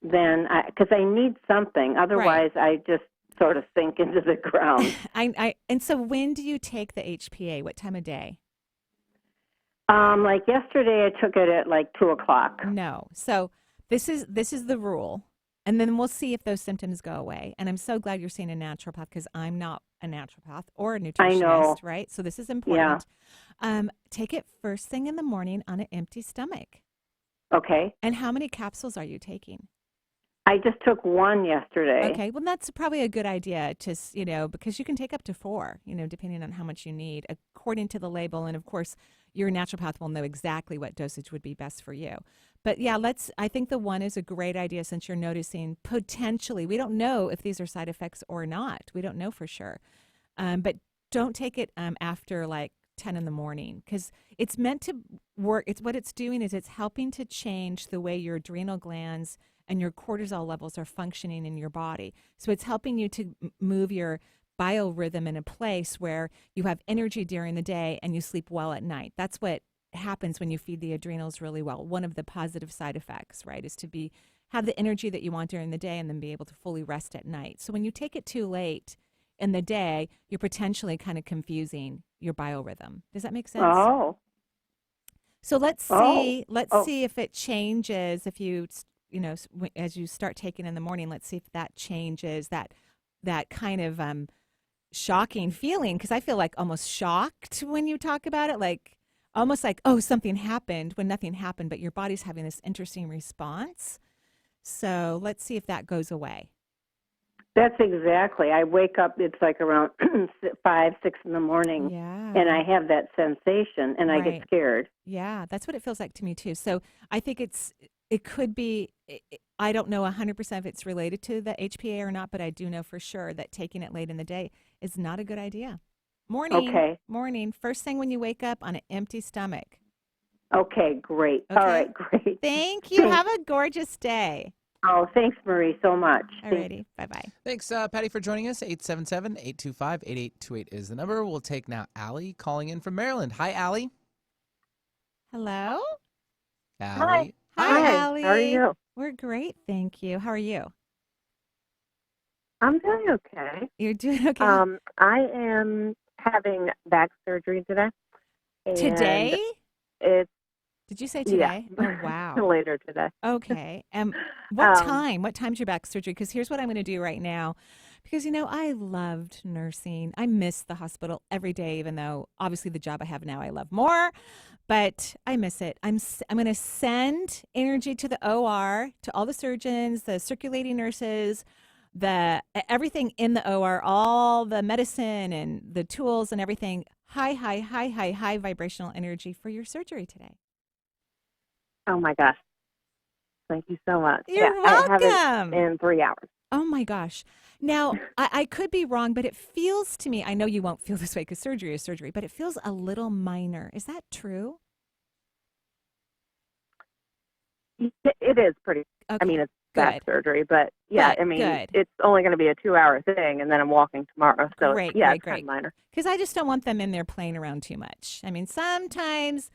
then because I need something. Otherwise, I just sort of sink into the ground. And so when do you take the HPA? What time of day? Like yesterday, I took it at like 2:00. No. So this is the rule. And then we'll see if those symptoms go away. And I'm so glad you're seeing a naturopath because I'm not a naturopath or a nutritionist, I know. Right? So this is important. Yeah. Take it first thing in the morning on an empty stomach. Okay. And how many capsules are you taking? I just took one yesterday. Okay. Well, that's probably a good idea to, because you can take up to 4, depending on how much you need, according to the label. And of course, your naturopath will know exactly what dosage would be best for you. But yeah, I think the one is a great idea since you're noticing potentially, we don't know if these are side effects or not. We don't know for sure. But don't take it after like 10 in the morning because it's meant to work. What it's doing is it's helping to change the way your adrenal glands and your cortisol levels are functioning in your body. So it's helping you to move your biorhythm in a place where you have energy during the day and you sleep well at night. That's what happens when you feed the adrenals really well. One of the positive side effects, right, is to have the energy that you want during the day and then be able to fully rest at night. So when you take it too late in the day, you're potentially kind of confusing your biorhythm. Does that make sense? Oh. So let's see if it changes if you as you start taking in the morning, let's see if that changes that kind of shocking feeling because I feel like almost shocked when you talk about it, like almost like, oh, something happened when nothing happened, but your body's having this interesting response. So let's see if that goes away. That's exactly. I wake up, it's like around 5, 6 in the morning, and I have that sensation, and I get scared. Yeah, that's what it feels like to me, too. So I think it could be, I don't know 100% if it's related to the HPA or not, but I do know for sure that taking it late in the day is not a good idea. Morning, first thing when you wake up on an empty stomach. Okay, great. Okay. All right, great. Thank you. Have a gorgeous day. Oh, thanks, Marie, so much. Alrighty, bye-bye. Thanks, Patty, for joining us. 877-825-8828 is the number. We'll take now Allie calling in from Maryland. Hi, Allie. Hello? Allie. Hi, Allie. How are you? We're great, thank you. How are you? I'm doing okay. You're doing okay? I am having back surgery today. Today? It's Did you say today? Yeah. Oh, wow. Later today. Okay. What time? What time's your back surgery? Because here's what I'm going to do right now. Because, I loved nursing. I miss the hospital every day, even though obviously the job I have now I love more. But I miss it. I'm going to send energy to the OR, to all the surgeons, the circulating nurses, everything in the OR, all the medicine and the tools and everything. High vibrational energy for your surgery today. Oh my gosh. Thank you so much. You're I have welcome. it in 3 hours. Oh my gosh. Now, I could be wrong, but it feels to me, I know you won't feel this way because surgery is surgery, but it feels a little minor. Is that true? It is pretty. Okay. I mean, it's back Good. surgery, but yeah, Good, I mean, good. it's only going to be a 2-hour thing, and then I'm walking tomorrow. So Great, yeah, great, it's kind of great. minor. Because I just don't want them in there playing around too much. I mean, sometimes,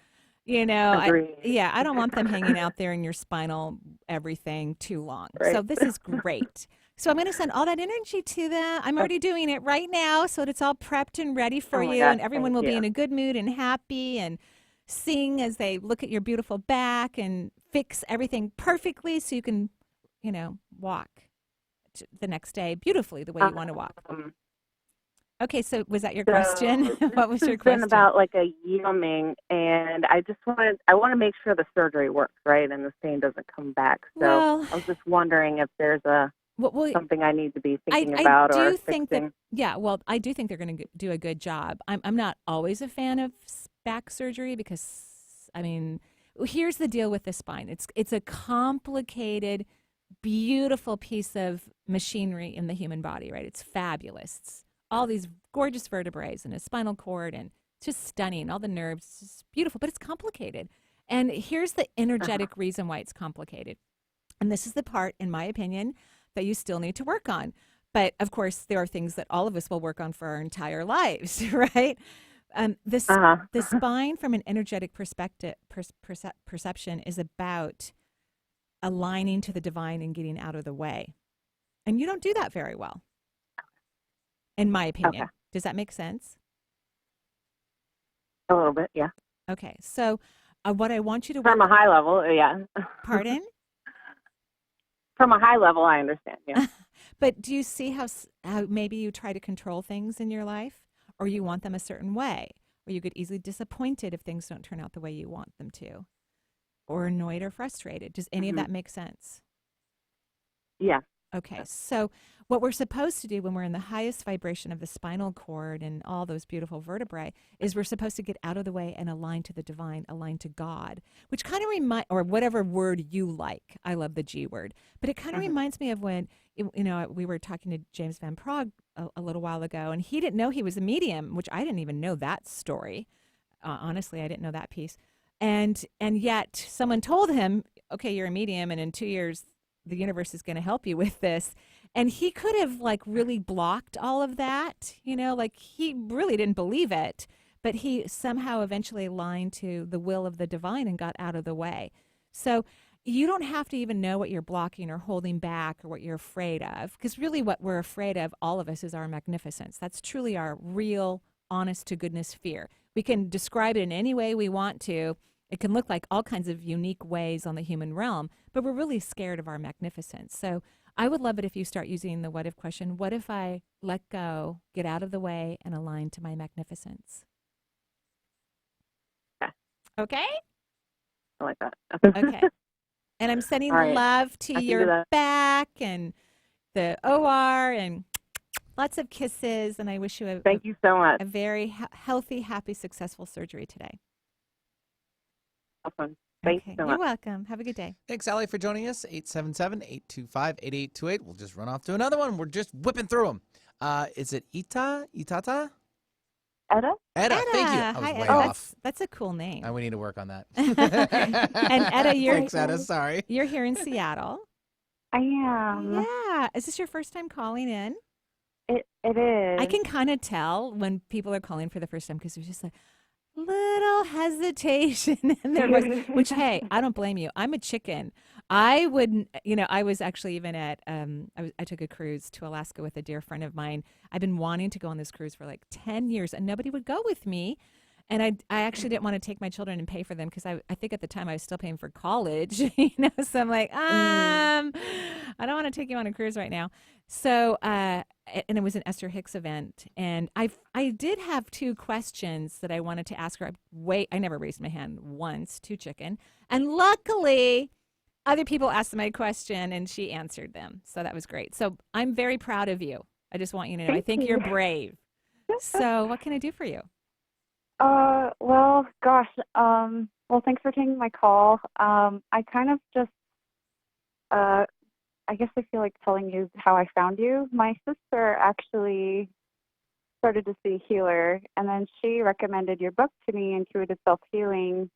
I Agreed. don't want them hanging out there in your spinal everything too long. Right. So this is great. So I'm going to send all that energy to them. I'm already doing it right now so that it's all prepped and ready for Oh my you, gosh, and everyone thank will be you. in a good mood and happy and sing as they look at your beautiful back and fix everything perfectly so you can, walk the next day beautifully the way you want to walk. Okay, so was that your question? What was your It's question? been about like a year coming, and I want to make sure the surgery works, right, and the pain doesn't come back. So Well, I was just wondering if there's something I need to be thinking about I or do think fixing. I do think they're going to do a good job. I'm not always a fan of back surgery because, here's the deal with the spine. It's a complicated, beautiful piece of machinery in the human body, right? It's fabulous. It's all these gorgeous vertebrae and a spinal cord, and it's just stunning. All the nerves, it's just beautiful, but it's complicated. And here's the energetic reason why it's complicated. And this is the part, in my opinion, that you still need to work on. But of course, there are things that all of us will work on for our entire lives, right? The spine, from an energetic perspective, perception, is about aligning to the divine and getting out of the way. And you don't do that very well, in my opinion. Okay. Does that make sense? A little bit, yeah. Okay. So what I want you to From a high level, yeah. Pardon? From a high level, I understand, yeah. But do you see how maybe you try to control things in your life, or you want them a certain way, or you get easily disappointed if things don't turn out the way you want them to, or annoyed or frustrated? Does any of that make sense? Yeah. Okay, so what we're supposed to do when we're in the highest vibration of the spinal cord and all those beautiful vertebrae is we're supposed to get out of the way and align to the divine, align to God, which kind of or whatever word you like. I love the G word, but it kind of reminds me of when, we were talking to James Van Praagh a little while ago, and he didn't know he was a medium, which I didn't even know that story. Honestly, I didn't know that piece. And yet someone told him, okay, you're a medium, and in 2 years, the universe is going to help you with this. And he could have really blocked all of that, he really didn't believe it, but he somehow eventually aligned to the will of the divine and got out of the way. So you don't have to even know what you're blocking or holding back or what you're afraid of, because really what we're afraid of, all of us, is our magnificence. That's truly our real, honest to goodness fear. We can describe it in any way we want to. It can look like all kinds of unique ways on the human realm, but we're really scared of our magnificence. So I would love it if you start using the what if question. What if I let go, get out of the way, and align to my magnificence? Okay? I like that. Okay. And I'm sending All right. love to I can do your that. back and the OR and lots of kisses. And I wish you Thank you so much. a very healthy, happy, successful surgery today. Awesome. Thank you so much. You're welcome. Have a good day. Thanks, Allie, for joining us. 877-825-8828. We'll just run off to another one. We're just whipping through them. Is it Itata? Etta? Etta, thank you. I was Hi, way Etta. off. That's a cool name. We need to work on that. And Etta, Thanks, Etta. Sorry. You're here in Seattle. I am. Yeah. Is this your first time calling in? It is. I can kind of tell when people are calling for the first time because there's just little hesitation in their voice, which, hey, I don't blame you. I'm a chicken. I wouldn't, I was actually even at, I took a cruise to Alaska with a dear friend of mine. I've been wanting to go on this cruise for 10 years and nobody would go with me. And I actually didn't want to take my children and pay for them because I think at the time I was still paying for college, so I'm like, I don't want to take you on a cruise right now. So, and it was an Esther Hicks event. And I did have 2 questions that I wanted to ask her. I never raised my hand once, too chicken. And luckily, other people asked my question and she answered them. So that was great. So I'm very proud of you. I just want you to know, I think you're brave. So what can I do for you? Well, gosh. Well, thanks for taking my call. I kind of just, I guess I feel like telling you how I found you. My sister actually started to see a healer, and then she recommended your book to me, Intuitive Self-Healing,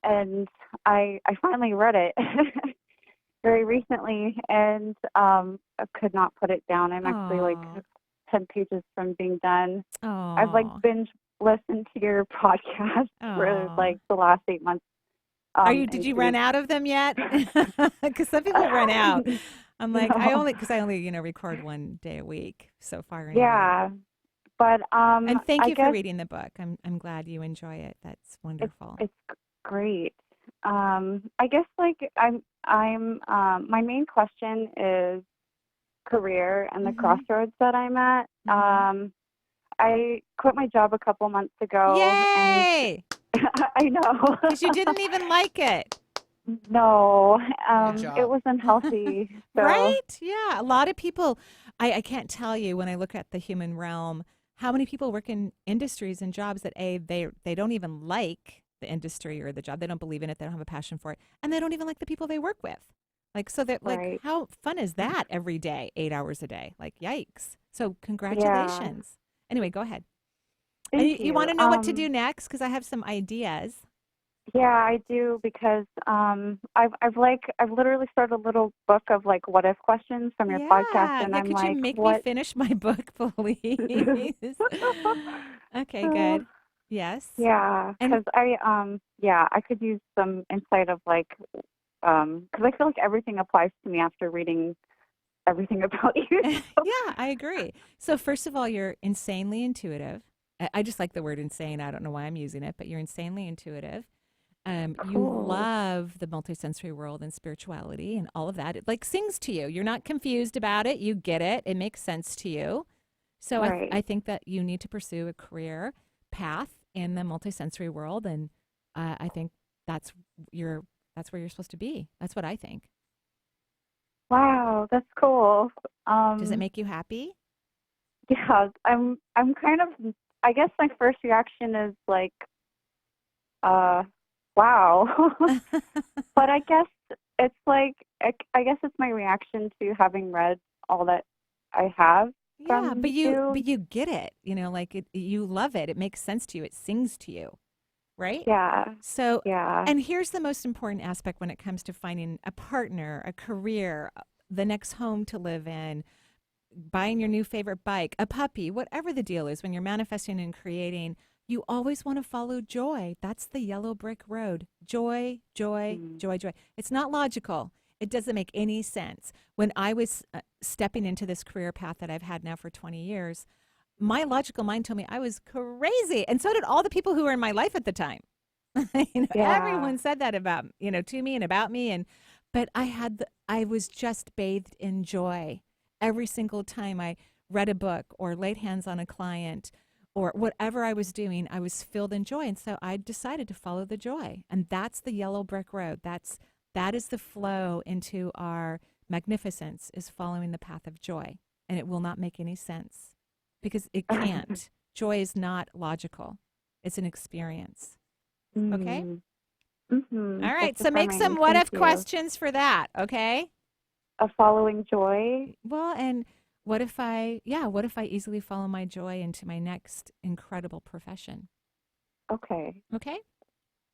and I finally read it very recently, and I could not put it down. I'm actually like 10 pages from being done. I've like binge listened to your podcast for like the last 8 months. Did you run out of them yet? Because some people run out. I'm like, I only record 1 day a week so far. Anyway. Yeah, but and thank you for reading the book. I'm glad you enjoy it. That's wonderful. It's great. I guess like I'm my main question is career and the crossroads that I'm at. I quit my job a couple months ago. Yay! And I know. Because you didn't even like it. No, it was unhealthy. So. Right? Yeah. A lot of people, I can't tell you when I look at the human realm, how many people work in industries and jobs that they don't even like the industry or the job. They don't believe in it. They don't have a passion for it. And they don't even like the people they work with. Like, so that, like, how fun is that every day, 8 hours a day? Like, yikes. So congratulations. Yeah. Anyway, go ahead. Thank you want to know what to do next? Because I have some ideas. Yeah, I do, because I've literally started a little book of like what if questions from your podcast, and I'm could like, you make me finish my book, please? Okay, good. Yes. Yeah, because I could use some insight of like, because I feel like everything applies to me after reading everything about you. Yeah, I agree. So first of all, you're insanely intuitive. I just like the word insane. I don't know why I'm using it, but you're insanely intuitive. Cool. You love the multisensory world and spirituality and all of that. It like sings to you. You're not confused about it. You get it. It makes sense to you. So I think that you need to pursue a career path in the multisensory world, and I think that's where you're supposed to be. That's what I think. Wow, that's cool. Does it make you happy? Yeah, I'm kind of. I guess my first reaction is like, wow. But I guess it's like, I guess it's my reaction to having read all that I have. Yeah, but you get it. You know, like you love it. It makes sense to you. It sings to you, right? Yeah. So yeah. And here's the most important aspect when it comes to finding a partner, a career, the next home to live in, buying your new favorite bike, a puppy, whatever the deal is. When you're manifesting and creating, you always want to follow joy. That's the yellow brick road. Joy, joy, joy, joy. It's not logical. It doesn't make any sense. When I was stepping into this career path that I've had now for 20 years, my logical mind told me I was crazy. And so did all the people who were in my life at the time. Everyone said that about, to me and about me. But I was just bathed in joy. Every single time I read a book or laid hands on a client or whatever I was doing, I was filled in joy. And so I decided to follow the joy. And that's the yellow brick road. That is the flow into our magnificence, is following the path of joy. And it will not make any sense because it can't. Joy is not logical. It's an experience. Okay? Mm-hmm. All right. So make some what-if questions for that, okay? Of following joy? Well, and what if I easily follow my joy into my next incredible profession? Okay. Okay?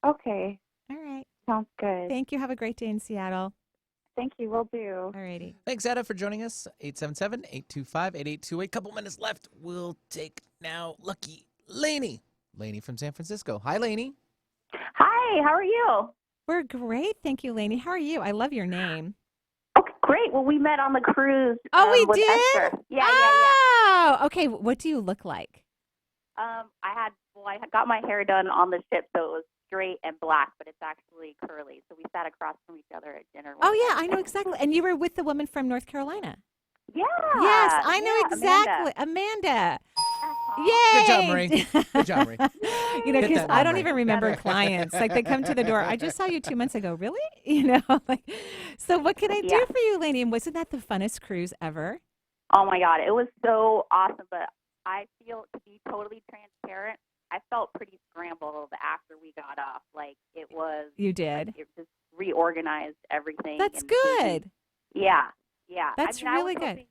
Okay. All right. Sounds good. Thank you. Have a great day in Seattle. Thank you. Will do. All righty. Thanks, Ada, for joining us. 877-825-8828. Couple minutes left. We'll take now lucky Lainey. Lainey from San Francisco. Hi, Lainey. Hi. How are you? We're great. Thank you, Lainey. How are you? I love your name. Okay, great. Well, we met on the cruise. Oh, we with did? Esther. Yeah. Oh, okay. What do you look like? I had Well, I got my hair done on the ship, so it was straight and black, but it's actually curly. So we sat across from each other at dinner. Oh, yeah, I know exactly. And you were with the woman from North Carolina. Yeah. Yes, I know exactly. Amanda. Yay! Good job, Marie. Good job, Marie. Because I don't even remember clients. Like, they come to the door. I just saw you 2 months ago. Really? Like, so what can I do for you, Lainey? And wasn't that the funnest cruise ever? Oh, my God. It was so awesome. But I feel, to be totally transparent, I felt pretty scrambled after we got off. Like, it was. You did? Like, it just reorganized everything. That's good. Yeah. That's really good.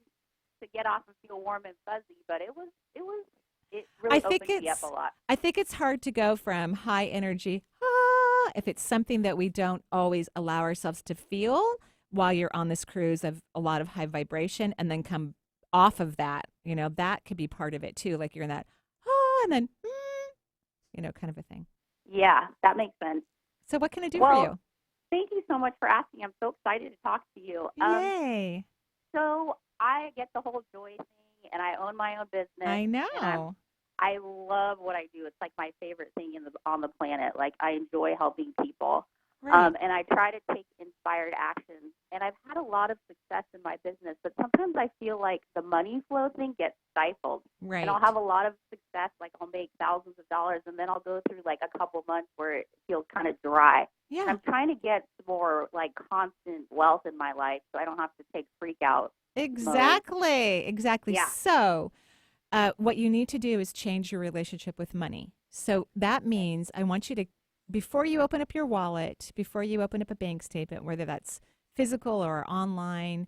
To get off and feel warm and fuzzy, but it really opened me up a lot. I think it's hard to go from high energy, if it's something that we don't always allow ourselves to feel while you're on this cruise of a lot of high vibration, and then come off of that. That could be part of it too. Like you're in that, and then, kind of a thing. Yeah, that makes sense. So what can I do for you? Thank you so much for asking. I'm so excited to talk to you. Yay. So I get the whole joy thing, and I own my own business. I know. I love what I do. It's like my favorite thing on the planet. Like, I enjoy helping people. Right. And I try to take inspired action. And I've had a lot of success in my business, but sometimes I feel like the money flow thing gets stifled. Right. And I'll have a lot of success, like I'll make thousands of dollars, and then I'll go through like a couple months where it feels kind of dry. Yeah. And I'm trying to get more like constant wealth in my life so I don't have to take freak out. Exactly. Yeah. So what you need to do is change your relationship with money. So that means I want you to, before you open up your wallet, before you open up a bank statement, whether that's physical or online,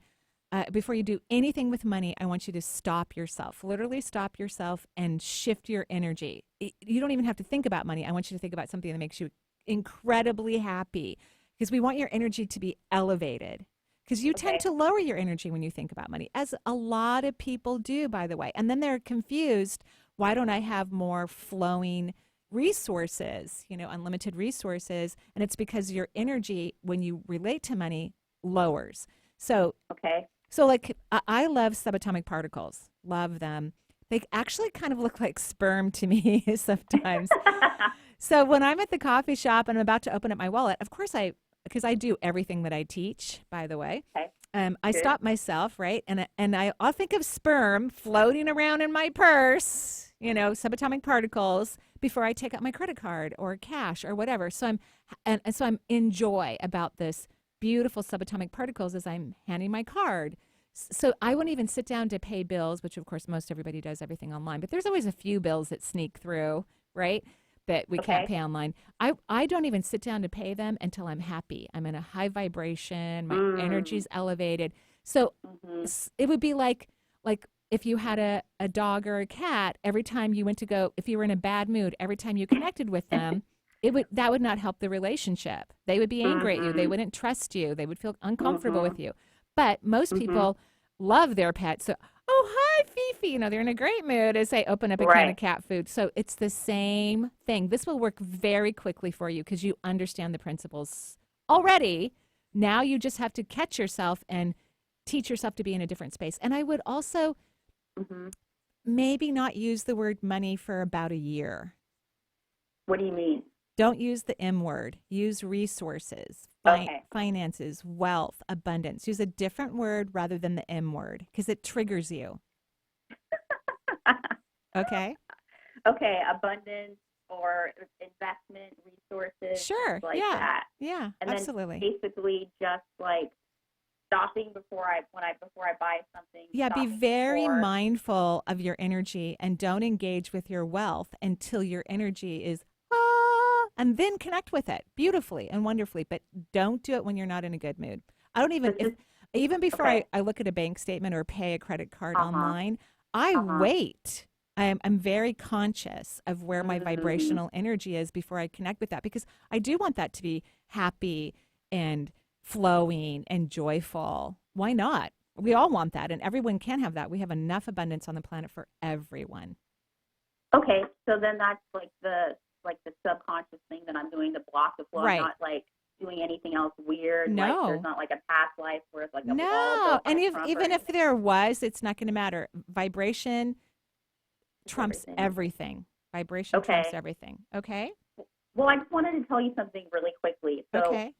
before you do anything with money, I want you to stop yourself, literally stop yourself and shift your energy. You don't even have to think about money. I want you to think about something that makes you incredibly happy, because we want your energy to be elevated. Because you tend to lower your energy when you think about money, as a lot of people do, by the way. And then they're confused. Why don't I have more flowing resources, unlimited resources? And it's because your energy, when you relate to money, lowers. So, like, I love subatomic particles. Love them. They actually kind of look like sperm to me sometimes. So when I'm at the coffee shop and I'm about to open up my wallet, of course because I do everything that I teach, by the way. I stop myself, right? And I'll think of sperm floating around in my purse, subatomic particles, before I take out my credit card or cash or whatever. So I'm in joy about this beautiful subatomic particles as I'm handing my card. So I wouldn't even sit down to pay bills, which of course most everybody does everything online, but there's always a few bills that sneak through, right? That we can't pay online. I don't even sit down to pay them until I'm happy. I'm in a high vibration. My energy's elevated. So it would be like if you had a dog or a cat, every time you went to go, if you were in a bad mood, every time you connected with them, that would not help the relationship. They would be angry at you. They wouldn't trust you. They would feel uncomfortable with you. But most people love their pets. So, oh, hi, Fifi. They're in a great mood as they open up a can of cat food. So it's the same thing. This will work very quickly for you because you understand the principles already. Now you just have to catch yourself and teach yourself to be in a different space. And I would also maybe not use the word money for about a year. What do you mean? Don't use the M word. Use resources, finances, wealth, abundance. Use a different word rather than the M word because it triggers you. Okay? Okay, abundance or investment resources. Sure, like yeah. that. Yeah, and absolutely. Then basically just like stopping before I buy something. Yeah, be very mindful of your energy and don't engage with your wealth until your energy is and then connect with it beautifully and wonderfully. But don't do it when you're not in a good mood. I don't even, even before I look at a bank statement or pay a credit card online, I wait. I'm very conscious of where my vibrational energy is before I connect with that because I do want that to be happy and flowing and joyful. Why not? We all want that and everyone can have that. We have enough abundance on the planet for everyone. Okay, so then that's like the subconscious thing that I'm doing, the block the flow. Right. I'm not like doing anything else weird. No. Like there's not like a past life where it's like a no. And even if there was, it's not going to matter. Vibration trumps everything. Vibration trumps everything. Okay? Well, I just wanted to tell you something really quickly. So Okay.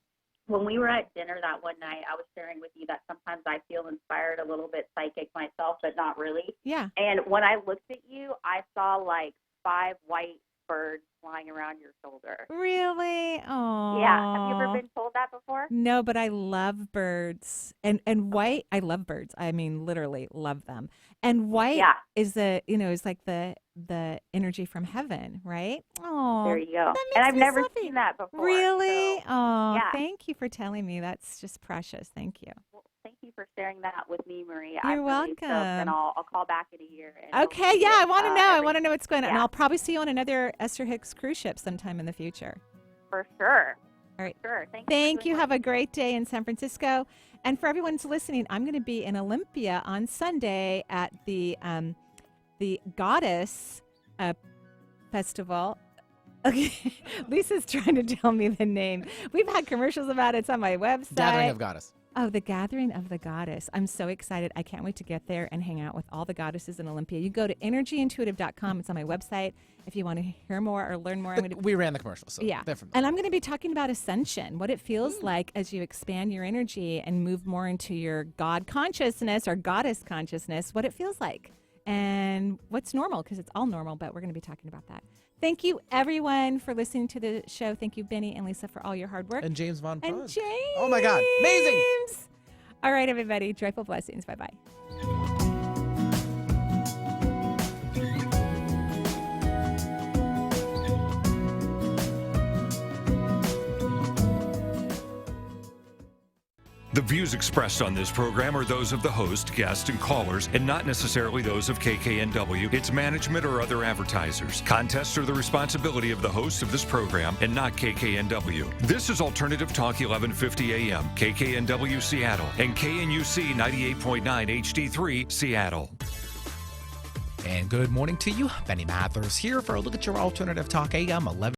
when we were at dinner that one night, I was sharing with you that sometimes I feel inspired, a little bit psychic myself, but not really. Yeah. And when I looked at you, I saw like 5 white birds flying around your shoulder. Really? Oh. Yeah. Have you ever been told that before? No, but I love birds. And white, I love birds. I mean, literally love them. And white is is like the energy from heaven, right? Oh. There you go. And I've never seen that before. Really? So, oh, thank you for telling me. That's just precious. Thank you. Well, thank you for sharing that with me, Marie. You're I'm welcome. Really stoked, and I'll call back in a year. And Okay, yeah, I want to know. I want to know what's going on. Yeah. And I'll probably see you on another Esther Hicks cruise ship sometime in the future. For sure. All right. Sure. Thank you. Have a great day in San Francisco. And for everyone who's listening, I'm going to be in Olympia on Sunday at the Goddess Festival. Okay, Lisa's trying to tell me the name. We've had commercials about it. It's on my website. Gathering of Goddess. Oh, the Gathering of the Goddess. I'm so excited. I can't wait to get there and hang out with all the goddesses in Olympia. You go to energyintuitive.com. It's on my website. If you want to hear more or learn more, We ran the commercials, so yeah. they're from And I'm going to be talking about ascension, what it feels like as you expand your energy and move more into your God consciousness or goddess consciousness, what it feels like and what's normal, because it's all normal, but we're going to be talking about that. Thank you, everyone, for listening to the show. Thank you, Benny and Lisa, for all your hard work. And James Von Praagh. And James. Oh, my God. Amazing. All right, everybody. Joyful blessings. Bye-bye. The views expressed on this program are those of the host, guests, and callers, and not necessarily those of KKNW, its management, or other advertisers. Contests are the responsibility of the host of this program and not KKNW. This is Alternative Talk 1150 AM, KKNW Seattle, and KNUC 98.9 HD3 Seattle. And good morning to you. Benny Mathers here for a look at your Alternative Talk AM 11.